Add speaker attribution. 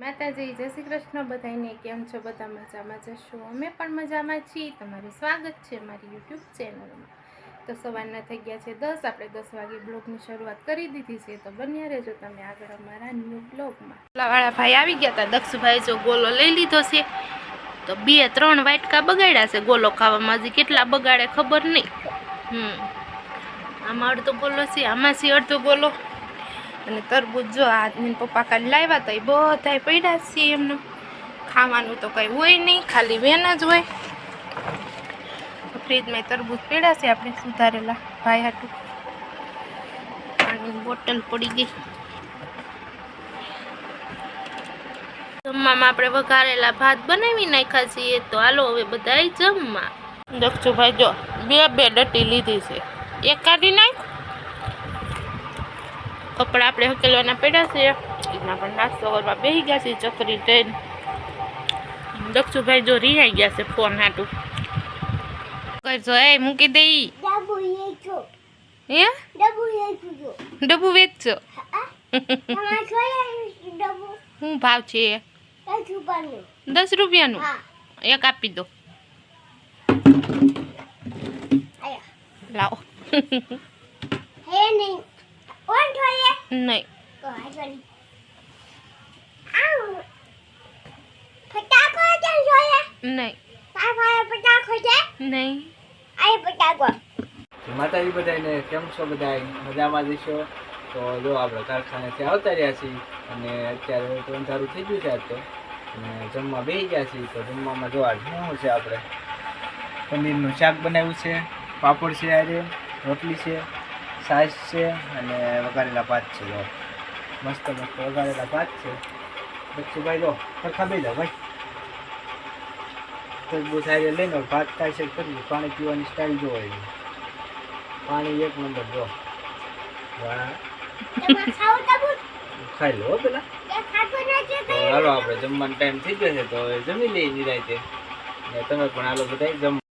Speaker 1: માતાજી જય શ્રી કૃષ્ણ બધાને કેમ છો? બધા મજામાં જશો? અમે પણ મજામાં છીએ. તમારું સ્વાગત છે મારી યુટ્યુબ ચેનલમાં. તો સવારના થઈ ગયા છે 10. આપણે 10 વાગે બ્લોગની શરૂઆત કરી દીધી છે, તો બન્યા રહેજો તમે આગળ અમારા ન્યૂ બ્લોગમાં. વાળા ભાઈ આવી ગયા હતા. દક્ષુભાઈ જો ગોલો લઈ લીધો છે, તો 2-3 વાટકા બગાડ્યા છે ગોલો ખાવામાં. હજી કેટલા બગાડે ખબર નહીં. આમાં અડધો ગોલો છે, આમાં છે અડધો ગોલો. અને તરબૂચ જો આદમી પપ્પા કાલે લાવ્યા હતા, એ બધા પડ્યા છે એમનું. ખાવાનું તો કંઈ હોય નહીં, ખાલી વેન જ હોય. ફ્રીજમાં તરબૂચ પડ્યા છે આપણે સુધારેલા ભાઈ હાટું. પાણીની બોટલ પડી ગઈ. જમવામાં આપણે વઘારેલા ભાત બનાવી નાખ્યા છીએ, તો હાલો હવે બધા જમવા. દક્ષુભાઈ જો બે ડટી લીધી છે, એક કાઢી નાખ. કપડા આપણે હકેલવાના પડ્યા છે, એના પણ નાસ્તો કરવા બેસી ગયા છે. ચકરી ટ્રેન. દક્ષુભાઈ જો રિહાઈ ગયા છે ફોન હાટું. કરજો એ મૂકી દઈ. હે ડબ્બુ વેચજો. શું ભાવ છે? 10 રૂપિયાનું. એક આપી દો. લાવો. નહીં
Speaker 2: માતાજી બધાને કેમ છો? બધા મજામાં જશો? તો જો આપણે કારખાનેથી આવતા રહ્યા છીએ અને અત્યારે તો અંધારું થઈ ગયું છે આજ તો, અને જમવા બેસી ગયા છીએ. તો જમવામાં જો આજ શું છે, આપણે પનીરનું શાક બનાવ્યું છે, પાપડ છે, આજે રોટલી છે, છાશ છે અને વઘારેલા ભાત છે. જો મસ્ત મસ્ત વઘારેલા ભાત છે. દક્ષુભાઈ જો સરખા બે જાઓ ભાઈ. તરબૂચ આજે લઈને ભાત ખાઈ છે કરી. પાણી પીવાની સ્ટાઈલ જો હોય, પાણી એક નંબર જો. ખાઈ લો પેલા. તો હાલો આપણે જમવાનો ટાઈમ થઈ ગયો છે, તો જમી લઈએ નિરાંતે. તમે પણ હાલો બધા જમ.